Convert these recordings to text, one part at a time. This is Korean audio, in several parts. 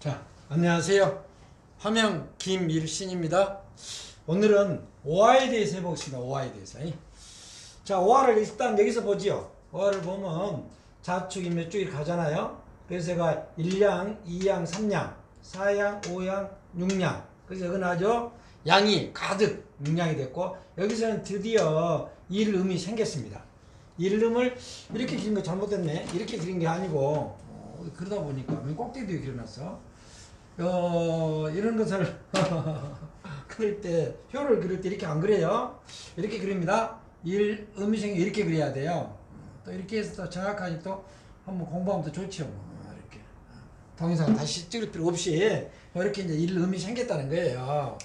자, 안녕하세요. 화명 김일신입니다. 오늘은 오화에 대해서 해보겠습니다. 오화에 대해서. 자, 오화를 일단 여기서 보지요. 오화를 보면 자축이 몇 축이 가잖아요. 그래서 제가 1양, 2양, 3양, 4양, 5양, 6양. 그래서 여기는 아주 양이 가득 6량이 됐고, 여기서는 드디어 일음이 생겼습니다. 일음을 이렇게 그린 거 잘못됐네. 이렇게 그린 게 아니고, 그러다 보니까 왜 꼭대기에 그려놨어? 이런 것을 그릴 때, 효를 그릴 때 이렇게 안 그려요. 이렇게 그립니다. 음이 생겨 이렇게 그려야 돼요. 또 이렇게 해서 또 정확하게 또 한번 공부하면 더 좋죠. 이렇게 동영상 다시 찍을 필요 없이 이렇게 이제 음이 생겼다는 거예요.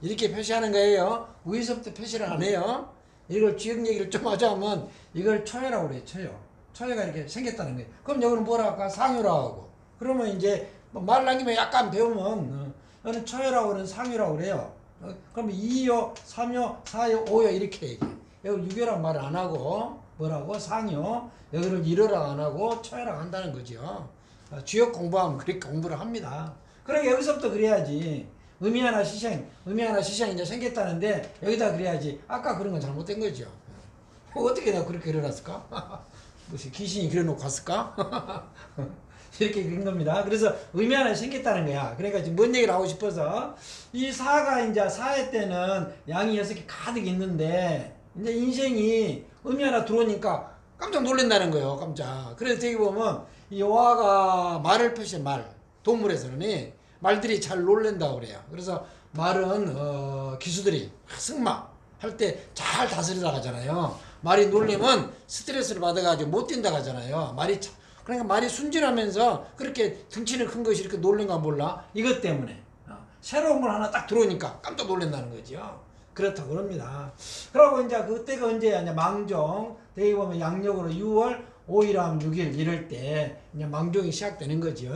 이렇게 표시하는 거예요. 위에서부터 표시를 안 해요. 이걸 주역 얘기를 좀 하자면 이걸 초여라고 그래요. 초여가 이렇게 생겼다는 거예요. 그럼 여기는 뭐라 할까? 상유라고 하고. 그러면 이제 말 남기면 약간 배우면 여기는 초여라고 그러는 상유라고 그래요. 그러면 2요, 3요, 4요, 5요 이렇게 얘기해요. 여기 6요라고 말을 안 하고 뭐라고? 상요. 여기를 1요라고 안 하고 초여라고 한다는 거죠. 주역 공부하면 그렇게 공부를 합니다. 그러니까 여기서부터 그래야지. 의미 하나 시시항이 이제 생겼다는데 여기다 그래야지. 아까 그런 건 잘못된 거죠. 어떻게 내가 그렇게 그려놨을까? 무슨 귀신이 그려놓고 갔을까? 이렇게 그린 겁니다. 그래서 의미 하나 생겼다는 거야. 그러니까 지금 뭔 얘기를 하고 싶어서 이 사가 이제 사회 때는 양이 6개 가득 있는데 이제 인생이 의미 하나 들어오니까 깜짝 놀란다는 거예요. 깜짝. 그래서 되게 보면 이 오화가 말을 표시해 동물에서는 말들이 잘 놀란다고 그래요. 그래서 말은 기수들이 승마 할 때 잘 다스리다 가잖아요. 말이 놀리면 스트레스를 받아가지고 못 뛴다 가잖아요. 그러니까 말이 순진하면서 그렇게 등치는 큰 것이 이렇게 놀란가 몰라. 이것 때문에 새로운 걸 하나 딱 들어오니까 깜짝 놀란다는 거죠. 그렇다고 그럽니다. 그러고 이제 그때가 언제야? 이제 망종. 대개 보면 양력으로 6월 5일하면 6일 이럴 때 이제 망종이 시작되는 거죠.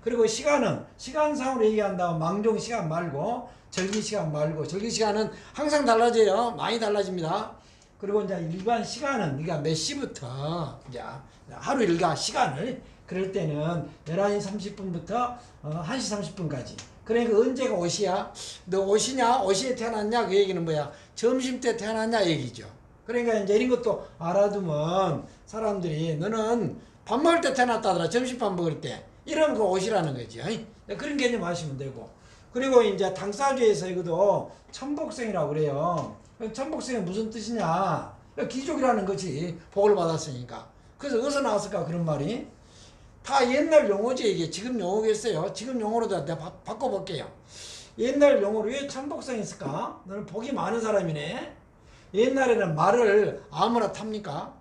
그리고 시간상으로 얘기한다면 망종 시간 말고 절기 시간 말고, 절기 시간은 항상 달라져요. 많이 달라집니다. 그리고 이제 일반 시간은 우리가 몇 시부터 이제 하루 일과 시간을 그럴 때는 11시 30분부터 1시 30분까지. 그러니까 언제가 옷이야? 너 옷이냐? 옷이에 태어났냐? 그 얘기는 뭐야? 점심때 태어났냐? 얘기죠. 그러니까 이제 이런 것도 알아두면 사람들이 너는 밥 먹을 때 태어났다더라. 점심밥 먹을 때. 이러면 그 옷이라는 거지. 그런 개념 하시면 되고. 그리고 이제 당사주에서 이것도 천복생이라고 그래요. 천복생이 무슨 뜻이냐? 기족이라는 거지. 복을 받았으니까. 그래서 어디서 나왔을까? 그런 말이. 다 옛날 용어지 이게. 지금 용어겠어요. 지금 용어로도 내가 바꿔볼게요. 옛날 용어로 왜 천복생이 있을까? 너는 복이 많은 사람이네. 옛날에는 말을 아무나 탑니까?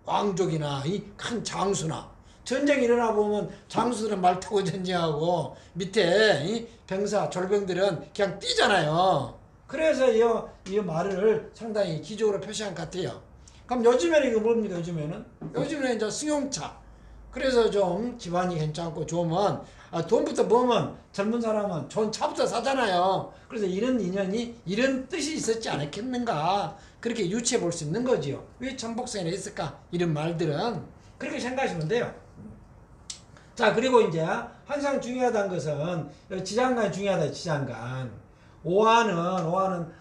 왕족이나 이 큰 장수나 전쟁이 일어나 보면 장수들은 말 타고 전쟁하고 밑에 이 병사 졸병들은 그냥 뛰잖아요. 그래서 이 말을 상당히 기적으로 표시한 것 같아요. 그럼 요즘에는 이거 뭡니까? 요즘에는 이제 승용차. 그래서 좀 집안이 괜찮고 좋으면 돈부터 모으면 젊은 사람은 좋은 차부터 사잖아요. 그래서 이런 인연이 이런 뜻이 있었지 않았겠는가, 그렇게 유추해 볼 수 있는 거지요. 왜 천복생이 있을까? 이런 말들은 그렇게 생각하시면 돼요. 자, 그리고 이제 항상 중요하다는 것은 지장간이 중요하다. 지장간. 오화는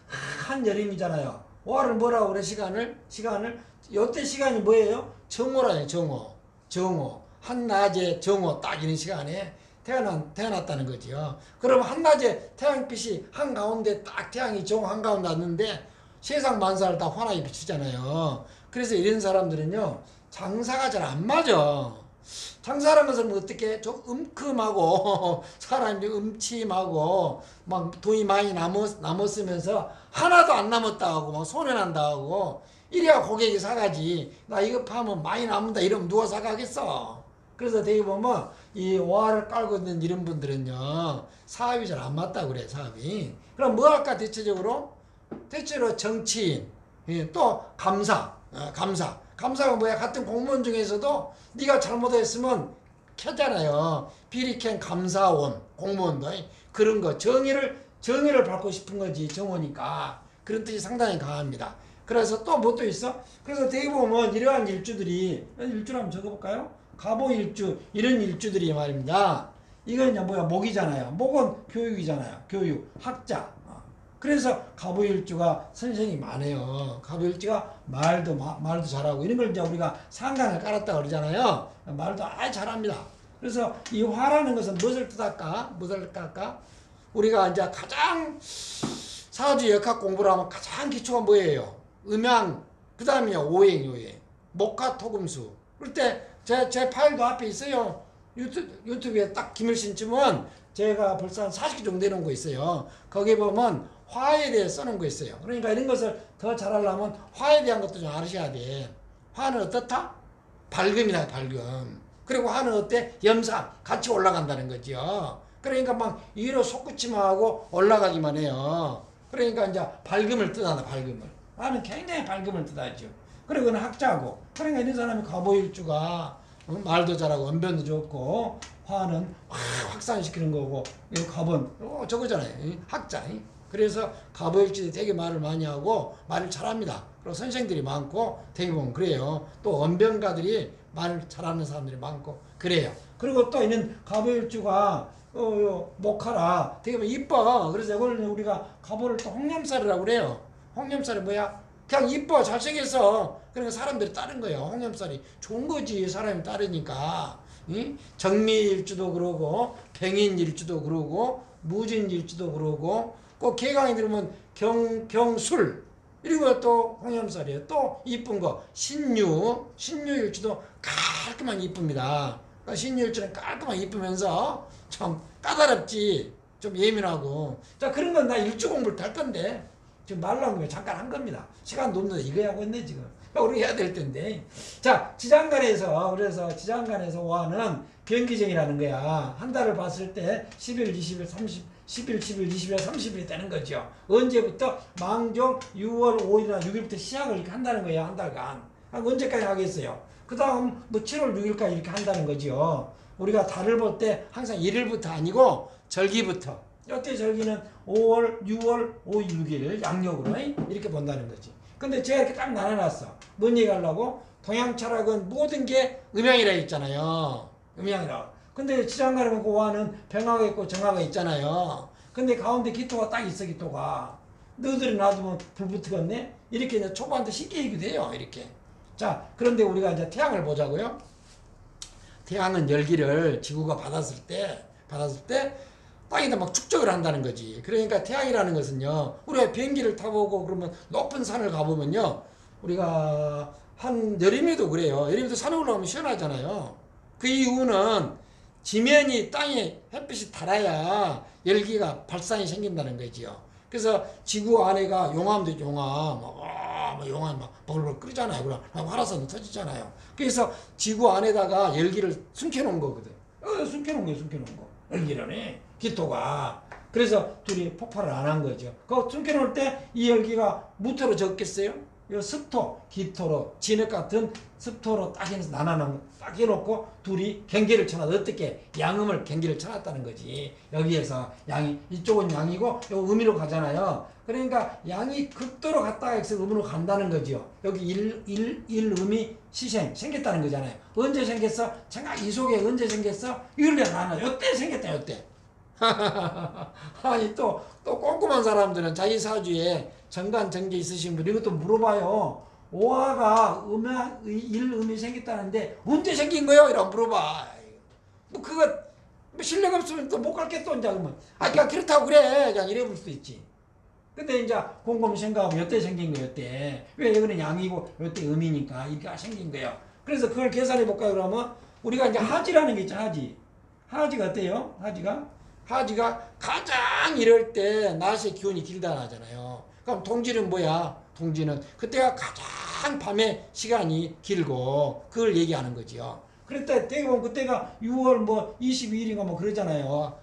한여름이잖아요. 오화를 뭐라고 그래? 시간을 요때 시간이 뭐예요? 정오라요. 정오. 한낮에 정오 딱 이런 시간에 태어났다는 거죠. 그럼 한낮에 태양빛이 한가운데 딱 태양이 정 한가운데 왔는데 세상 만사를 다 환하게 비추잖아요. 그래서 이런 사람들은요 장사가 잘 안 맞아. 장사라는 것은 어떻게 좀 음큼하고 사람이 음침하고 막 돈이 많이 남았으면서 하나도 안 남았다 하고 막 손해난다 하고 이래야 고객이 사가지. 나 이거 파면 많이 남는다 이러면 누가 사가겠어? 그래서 되게 보면 이 오화를 깔고 있는 이런 분들은요 사업이 잘 안 맞다 그래. 사업이. 그럼 뭐 할까? 대체적으로 정치인, 또 감사가 뭐야? 같은 공무원 중에서도 네가 잘못했으면 켜잖아요. 비리 캔 감사원 공무원도 그런 거 정의를 밟고 싶은 거지. 정오니까 그런 뜻이 상당히 강합니다. 그래서 또 뭐 또 있어? 그래서 되게 보면 이러한 일주들이 일주를 한번 적어볼까요? 가보일주 이런 일주들이 말입니다. 이건 이제 뭐야? 목이잖아요. 목은 교육이잖아요. 교육, 학자. 그래서 갑오일주가 선생이 많아요. 갑오일주가 말도 잘하고 이런 걸 이제 우리가 상간을 깔았다 그러잖아요. 말도 아주 잘합니다. 그래서 이 화라는 것은 무엇을 뜻할까? 무엇을 뜻할까? 우리가 이제 가장 사주 역학 공부를 하면 가장 기초가 뭐예요? 음양, 그 다음에 오행, 요행, 목화, 토금수. 그럴 때 제 파일도 앞에 있어요. 유튜브에 딱 김일신 치면 제가 벌써 한 40개 정도 내놓은 거 있어요. 거기 보면 화에 대해 써놓은 거 있어요. 그러니까 이런 것을 더 잘하려면 화에 대한 것도 좀 알으셔야 돼. 화는 어떻다? 밝음이다, 밝음. 그리고 화는 어때? 염상, 같이 올라간다는 거죠. 그러니까 막 위로 솟구치마하고 올라가기만 해요. 그러니까 이제 밝음을 뜻하다, 밝음을. 화는 굉장히 밝음을 뜻하죠. 그리고 그는 학자고. 그러니까 이런 사람이 갑오일주가 말도 잘하고 언변도 좋고 화는 확산시키는 거고 이 갑은 저거잖아요. 학자. 그래서 갑오일주들이 되게 말을 많이 하고 말을 잘합니다. 그리고 선생들이 많고 되게 보면 그래요. 또 언변가들이 말을 잘하는 사람들이 많고 그래요. 그리고 또 있는 갑오일주가 목하라 되게 보면 이뻐. 그래서 이걸 우리가 갑오를 또 홍념살이라고 그래요. 홍념살이 뭐야? 그냥 이뻐, 잘생겨서 그러니까 사람들이 따른 거예요. 홍념살이 좋은 거지. 사람이 따르니까. 정미일주도 그러고 병인일주도 그러고 무진일주도 그러고 꼭 개강에 들으면 경술 그리고 또 홍염살이에요. 또 이쁜 거 신유일주도 깔끔하게 이쁩니다. 그러니까 신유일주는 깔끔하게 이쁘면서 참 까다롭지. 좀 예민하고. 자, 그런 건 나 일주 공부를 할 건데 지금 말로 한 잠깐 한 겁니다. 시간도 없는데 이거 하고 있네 지금. 우리 해야 될 텐데. 자, 지장간에서 그래서 지장간에서 와는 변기정이라는 거야. 한 달을 봤을 때 10일, 20일, 30, 10일, 10일, 20일, 30일이 되는 거죠. 언제부터? 망종 6월 5일이나 6일부터 시작을 이렇게 한다는 거예요. 한 달간. 언제까지 하겠어요? 그 다음 뭐 7월 6일까지 이렇게 한다는 거죠. 우리가 달을 볼 때 항상 1일부터 아니고 절기부터. 이때 절기는 5월, 6월, 5일, 6일 양력으로 이렇게 본다는 거지. 근데 제가 이렇게 딱 나눠놨어. 뭔 얘기 하려고? 동양 철학은 모든 게 음양이라 했잖아요. 음양이라. 근데 지장간에 고와는 병화가 있고 정화가 있잖아요. 근데 가운데 기토가 딱 있어, 기토가. 너희들이 놔두면 불 붙겠네? 이렇게 이제 초반부터 쉽게 얘기도 해요, 이렇게. 자, 그런데 우리가 이제 태양을 보자고요. 태양은 열기를 지구가 받았을 때, 땅에다 막 축적을 한다는 거지. 그러니까 태양이라는 것은요, 우리가 비행기를 타보고 그러면 높은 산을 가보면요, 우리가 한 여름에도 그래요. 여름에도 산에 올라가면 시원하잖아요. 그 이유는 지면이 땅에 햇빛이 달아야 열기가 발산이 생긴다는 거지요. 그래서 지구 안에가 용암도 용암, 용암이 막 버글버글 끓이잖아요. 그럼 활화산도 터지잖아요. 그래서 지구 안에다가 열기를 숨겨놓은 거거든. 숨겨놓은 거. 열기를 기토가. 그래서 둘이 폭발을 안 한 거죠. 그 숨겨놓을 때 이 열기가 무토로 적겠어요? 이 습토, 기토로, 진흙 같은 습토로 딱 해서 딱 해놓고 둘이 경계를 쳐놨다. 어떻게? 양음을 경계를 쳐놨다는 거지. 여기에서 양이, 이쪽은 양이고, 요 음이로 가잖아요. 그러니까 양이 극도로 갔다가 여기서 음으로 간다는 거죠. 여기 일음이 시생, 생겼다는 거잖아요. 언제 생겼어? 생각 이 속에 언제 생겼어? 이걸 내가 나눠. 요때 생겼다, 요때. 아니, 또 꼼꼼한 사람들은 자기 사주에 정관정제 있으신 분 이것도 물어봐요. 오화가 일음이 생겼다는데 언제 생긴 거요? 이러고 물어봐. 뭐 그거 뭐 실력 없으면 또 못 갈게 또 이제 그러면 그냥 그렇다고 그래. 그냥 이래 볼 수도 있지. 근데 이제 곰곰이 생각하면 요때 생긴 거예요. 요때. 왜 여기는 양이고 요때 음이니까 이렇게 생긴 거예요. 그래서 그걸 계산해 볼까요? 그러면 우리가 이제 하지라는 게 있죠. 하지가 어때요? 하지가 가장 이럴 때 낮의 기온이 길다 하잖아요. 그럼 동지는 뭐야? 동지는 그때가 가장 밤의 시간이 길고 그걸 얘기하는 거지요. 그랬다 되게 보면 그때가 6월 뭐 22일인가 뭐 그러잖아요.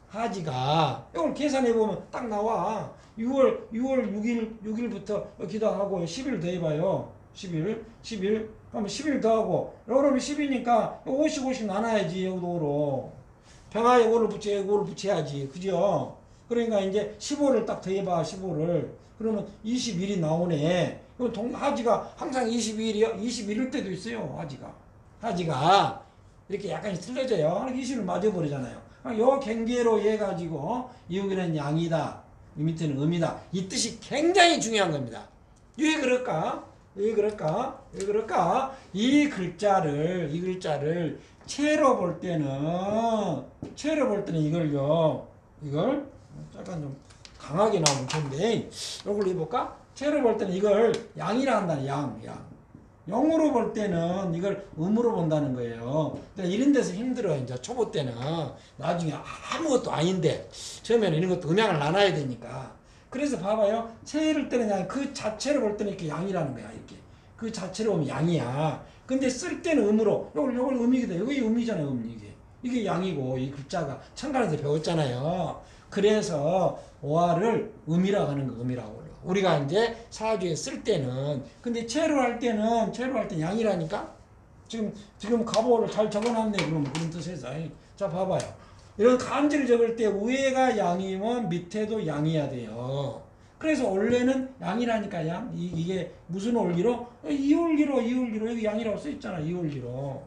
하지가 이걸 계산해 보면 딱 나와. 6월 6일부터 여기다 하고 10일 더 해봐요. 10일 그러면 10일 더 하고 여러분 10이니까 50 나눠야지. 여기도 병화에 5를 붙여야지. 그죠? 그러니까 이제 15를 딱 더해봐. 15를. 그러면 21이 나오네. 하지가 항상 21일 때도 있어요. 하지가. 이렇게 약간 틀려져요. 이식을 맞아버리잖아요. 요 경계로 해가지고 여기는 양이다, 이 밑에는 음이다, 이 뜻이 굉장히 중요한 겁니다. 왜 그럴까? 왜 그럴까? 왜 그럴까? 이 글자를 채로 볼 때는 이걸 약간 좀 강하게 나오면 좋은데, 이걸 해볼까? 채로 볼 때는 이걸 양이라 한다는 양. 영으로 볼 때는 이걸 음으로 본다는 거예요. 그러니까 이런 데서 힘들어. 이제 초보 때는 나중에 아무것도 아닌데 처음에는 이런 것도 음양을 나눠야 되니까. 그래서 봐봐요. 채를 때는 그냥 그 자체를 볼 때는 이렇게 양이라는 거야. 이렇게 그 자체로 보면 양이야. 근데 쓸 때는 음으로. 요걸 음이거든. 여기 음이잖아요. 이게 양이고, 이 글자가 천간에서 배웠잖아요. 그래서 오화를 음이라고 하는 거. 음이라고. 우리가 이제 사주에 쓸 때는, 근데 채로 할 때는 양이라니까? 지금 가보를 잘 적어놨네. 그럼 그런 뜻에서. 자, 봐봐요. 이런 간지를 적을 때 위에가 양이면 밑에도 양이어야 돼요. 그래서 원래는 양이라니까, 양. 이게 무슨 올기로? 이올기로. 여기 양이라고 써있잖아. 이올기로.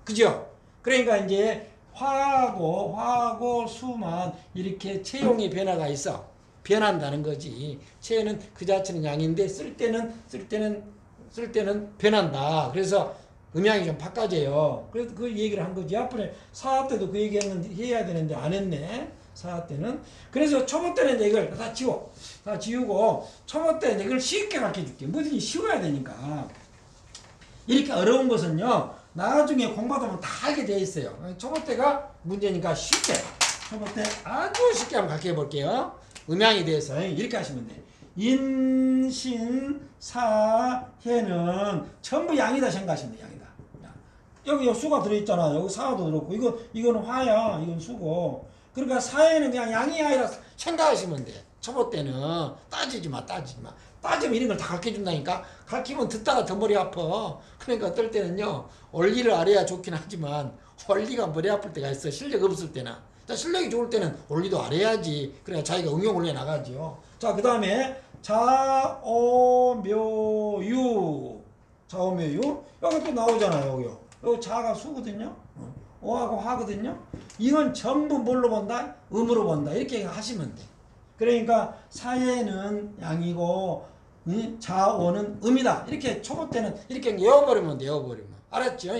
그죠? 그러니까 이제 화하고 수만 이렇게 채용의 변화가 있어. 변한다는 거지. 채는 그 자체는 양인데 쓸 때는 변한다. 그래서 음양이 좀 바꿔져요. 그래서 그 얘기를 한 거지. 앞으로 사화 때도 그 얘기 해야 되는데 안 했네. 사화 때는. 그래서 초보 때는 이제 이걸 다 지우고 초보 때는 이걸 쉽게 가르쳐 줄게. 뭐든지 쉬워야 되니까. 이렇게 어려운 것은요, 나중에 공부하다 보면 다 알게 돼 있어요. 초보 때가 문제니까 쉽게. 초보 때 아주 쉽게 한번 가르쳐 볼게요. 음양에 대해서 이렇게 하시면 돼. 인신, 사, 해는 전부 양이다 생각하시면 돼. 양이다. 여기 수가 들어있잖아. 여기 사도 들었고, 이거는 화야. 이건 수고. 그러니까 사에는 그냥 양이 아니라 생각하시면 돼. 초보 때는 따지지 마. 따지면 이런 걸 다 가르쳐 준다니까. 가르치면 듣다가 더 머리 아파. 그러니까 어떨 때는요, 원리를 알아야 좋긴 하지만 원리가 머리 아플 때가 있어. 실력 없을 때나. 실력이 좋을 때는 원리도 알아야지. 그래야 자기가 응용을 해 나가지요. 자, 그 다음에 자오묘유. 여기 또 나오잖아요. 여기 자가 수거든요. 오하고 화거든요. 이건 전부 뭘로 본다? 음으로 본다. 이렇게 하시면 돼. 그러니까 사예는 양이고 자오는 음이다. 이렇게 초보 때는 이렇게 외워버리면 돼. 알았죠?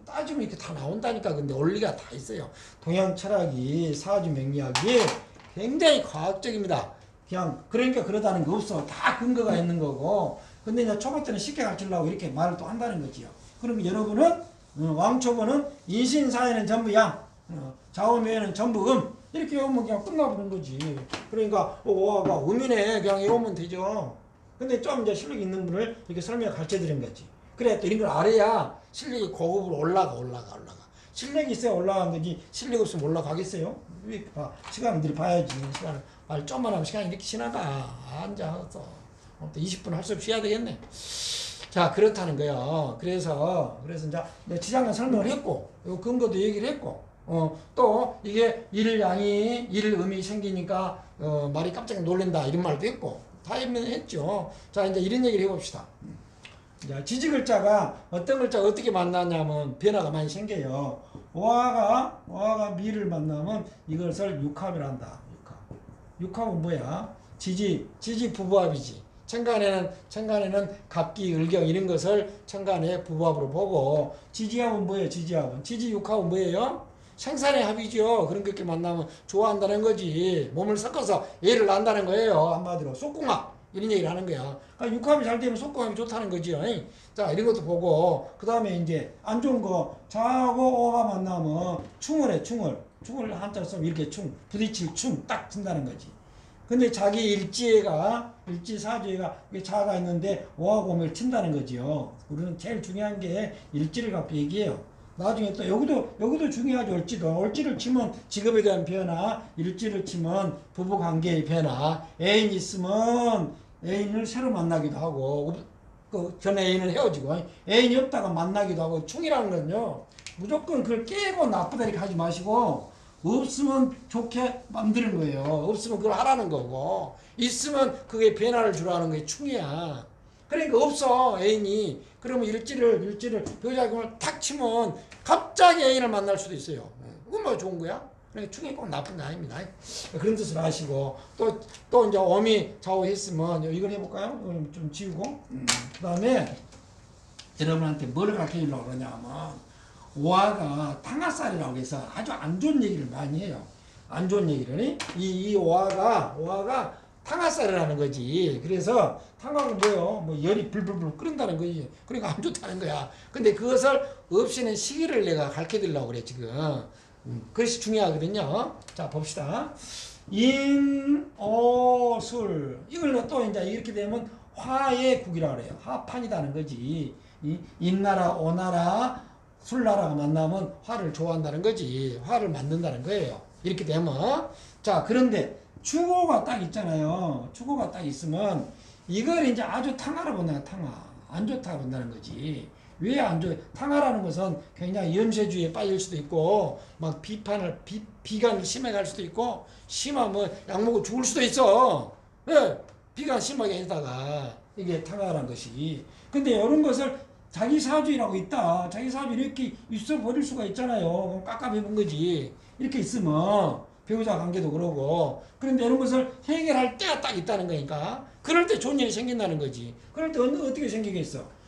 따지면 이렇게 다 나온다니까. 근데 원리가 다 있어요. 동양 철학이, 사주 명리학이 굉장히 과학적입니다. 그냥 그러니까 그러다는 게 없어. 다 근거가 있는 거고. 근데 이제 초보 때는 쉽게 가르치려고 이렇게 말을 또 한다는 거지요. 그러면 여러분은 왕초보는 인신사에는 전부 양, 좌우묘에는 전부 이렇게 외우면 그냥 끝나버린 거지. 그러니까 오화가 음이네 그냥 외우면 되죠. 근데 좀 이제 실력 있는 분을 이렇게 설명을 가르쳐 드린 거지. 그래 또 이런 걸 알아야 실력이 고급으로 올라가. 실력이 있어야 올라간 거지. 실력 없으면 올라가겠어요? 시간들이 봐야지. 시간을 말 좀만 하면 시간이 이렇게 지나가. 앉아서 20분 할 수 없이 해야 되겠네. 자, 그렇다는 거예요. 그래서 이제 지장간 설명을 했고, 요 근거도 얘기를 했고, 또 이게 일음이 생기니까 말이 깜짝 놀란다 이런 말도 했고 다 했죠. 자, 이제 이런 얘기를 해봅시다. 자, 지지글자가 어떤 글자가 어떻게 만나냐면 변화가 많이 생겨요. 오화가 미를 만나면 이것을 육합을 한다. 육합은 뭐야? 지지 부부합이지. 천간에는 갑기, 을경 이런 것을 천간의 부부합으로 보고, 지지합은 뭐예요? 지지육합은 뭐예요? 생산의 합이죠. 그런 게 이렇게 만나면 좋아한다는 거지. 몸을 섞어서 애를 낳는다는 거예요. 한마디로 속궁합 이런 얘기를 하는 거야. 그러니까 육합이 잘 되면 속궁합이 좋다는 거지요. 자, 이런 것도 보고, 그 다음에 이제 안 좋은 거, 자하고 오가 만나면 충을 해. 충을 한자로 쓰면 이렇게 부딪힐 충 딱 친다는 거지. 근데 자기 일지사주에가 자가 있는데 오하고 오면 친다는 거지요. 우리는 제일 중요한 게 일지를 갖고 얘기해요. 나중에 또 여기도 중요하죠. 얼지를 치면 직업에 대한 변화, 일지를 치면 부부관계의 변화, 애인 있으면 애인을 새로 만나기도 하고, 그 전 애인을 헤어지고, 애인이 없다가 만나기도 하고, 충이라는 건요, 무조건 그걸 깨고 나쁘다 이렇게 하지 마시고, 없으면 좋게 만드는 거예요. 없으면 그걸 하라는 거고, 있으면 그게 변화를 주라는 게 충이야. 그러니까 없어 애인이. 그러면 일지를 여자금을 탁 치면 갑자기 애인을 만날 수도 있어요. 그건 뭐 좋은 거야? 그러니까 충이 꼭 나쁜 거 아닙니다. 그런 뜻을 아시고 또 이제 어미 좌우했으면 이걸 해볼까요? 이걸 좀 지우고 그 다음에 여러분한테 뭐를 가르쳐 주려고 그러냐면 오화가 탕화살이라고 해서 아주 안 좋은 얘기를 많이 해요. 안 좋은 얘기를. 이 오화가 탕화살이라는 거지. 그래서 탕화가 뭐예요? 뭐 열이 불불불 끓는다는 거지. 그러니까 안 좋다는 거야. 근데 그것을 없애는 시기를 내가 가르쳐 드리려고 그래 지금. 그것이 중요하거든요. 자 봅시다. 인오술 이걸 또 이제 이렇게 되면 화의 국이라고 그래요. 화판이라는 거지. 인나라 오나라 술나라가 만나면 화를 좋아한다는 거지. 화를 만든다는 거예요. 이렇게 되면 자 그런데 축오가 딱 있잖아요. 축오가 딱 있으면 이걸 이제 아주 탕화로 본다는 탕화. 안 좋다고 본다는 거지. 왜 안 좋아요? 탕화라는 것은 굉장히 염세주의에 빠질 수도 있고 막 비간을 심해갈 수도 있고 심하면 약 먹고 죽을 수도 있어. 네, 비간 심하게 했다가 이게 탕화라는 것이. 근데 이런 것을 자기 사주의라고 있다. 자기 사주 이렇게 있어 버릴 수가 있잖아요. 그럼 깝깝해본 거지. 이렇게 있으면 배우자 관계도 그러고. 그런데 이런 것을 해결할 때가 딱 있다는 거니까. 그럴 때 좋은 일이 생긴다는 거지. 그럴 때 어떻게 생기겠어?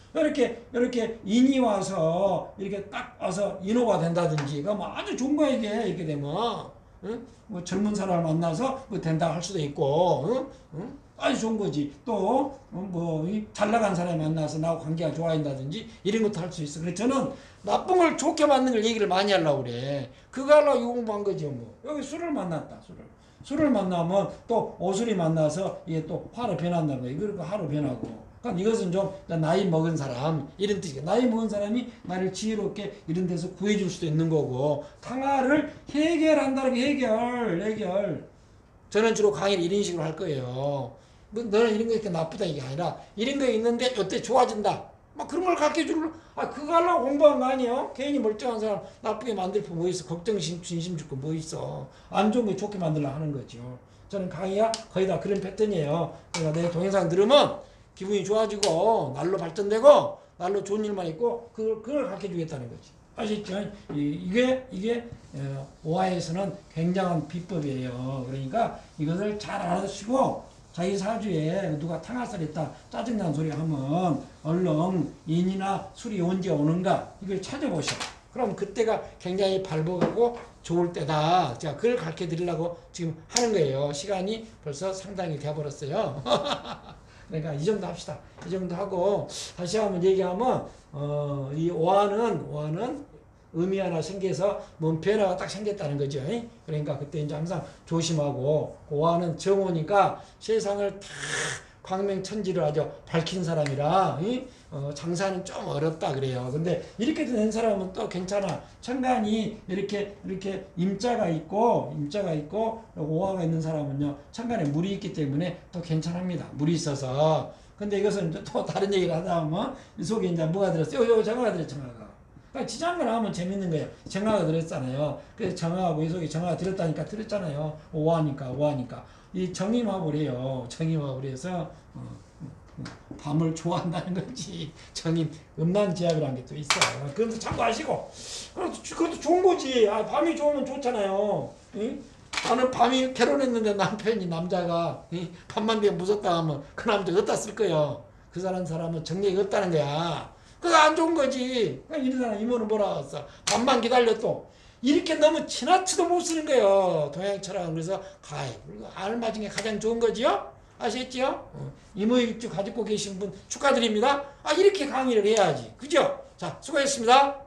이렇게 인이 와서 이렇게 딱 와서 인호가 된다든지. 그럼 아주 좋은 거야 이게. 이렇게 되면 응? 뭐 젊은 사람을 만나서 뭐 된다 할 수도 있고. 응? 응? 아주 좋은 거지. 또 뭐 잘 나간 사람이 만나서 나하고 관계가 좋아진다든지 이런 것도 할 수 있어. 그래서 저는 나쁜 걸 좋게 만드는 걸 얘기를 많이 하려고 그래. 그거 하려고 이 공부한 거지 뭐. 여기 술을 만났다. 술을 만나면 또 오술이 만나서 이게 또 화로 변한다는 거야. 이거 화로 변하고. 그러니까 이것은 좀 나이 먹은 사람 이런 뜻이야. 나이 먹은 사람이 나를 지혜롭게 이런 데서 구해줄 수도 있는 거고. 탕화를 해결한다는 게 해결. 저는 주로 강의를 이런 식으로 할 거예요. 뭐 너는 이런 거 이렇게 나쁘다 이게 아니라 이런 거 있는데 이때 좋아진다. 막 그런 걸 가르쳐 주려. 그거 하려고 공부한 거 아니에요? 괜히 멀쩡한 사람 나쁘게 만들 거 뭐 있어? 걱정심, 진심 줄거 뭐 있어? 안 좋은 거 좋게 만들려고 하는 거죠. 저는 강의가 거의 다 그런 패턴이에요. 그러니까 내 동영상 들으면 기분이 좋아지고 날로 발전되고 날로 좋은 일만 있고 그걸 가르쳐 주겠다는 거지. 아시죠? 이게 오화에서는 굉장한 비법이에요. 그러니까 이것을 잘 알아두시고 자기 사주에 누가 탕화살 있다 짜증나는 소리 하면 얼른 인이나 술이 언제 오는가 이걸 찾아보셔. 그럼 그때가 굉장히 발복하고 좋을 때다. 제가 그걸 가르쳐 드리려고 지금 하는 거예요. 시간이 벌써 상당히 돼버렸어요. 그러니까 이 정도 합시다. 이 정도 하고 다시 한번 얘기하면 이 오화는 의미 하나 생겨서 뭔 변화가 딱 생겼다는 거죠. 그러니까 그때 이제 항상 조심하고 오화는 정오니까 세상을 다 광명천지를 아주 밝힌 사람이라 장사는 좀 어렵다 그래요. 근데 이렇게 된 사람은 또 괜찮아. 천간이 이렇게 임자가 있고 오화가 있는 사람은요 천간에 물이 있기 때문에 또 괜찮합니다. 물이 있어서. 근데 이것은 또 다른 얘기를 하다 보면 이 속에 이제 뭐가 들었어요? 정화가 들었죠. 그러니까 지장을 하면 재밌는 거예요. 정화가 들었잖아요. 그래서 정화하고 이 속에 정화가 들었다니까 들었잖아요. 오화니까. 이 정임화불이에요. 정임화불에서 밤을 좋아한다는 거지. 정임, 음란지압이라는 게 또 있어. 그것도 참고하시고. 그것도 좋은 거지. 밤이 좋으면 좋잖아요. 응? 나는 밤이 결혼했는데 남편이 남자가 밤만 되면 무섭다 하면 그 남자 어디다 쓸 거예요. 그 사람은 정력이 없다는 거야. 그거 안 좋은 거지. 이런 사람 이모는 뭐라 했어. 밤만 기다려 또. 이렇게 너무 지나치도 못 쓰는 거예요. 동양처럼. 그래서 알맞은 게 가장 좋은 거지요. 아시겠지요? 이모일주 가지고 계신 분 축하드립니다. 이렇게 강의를 해야지. 그죠? 자, 수고했습니다.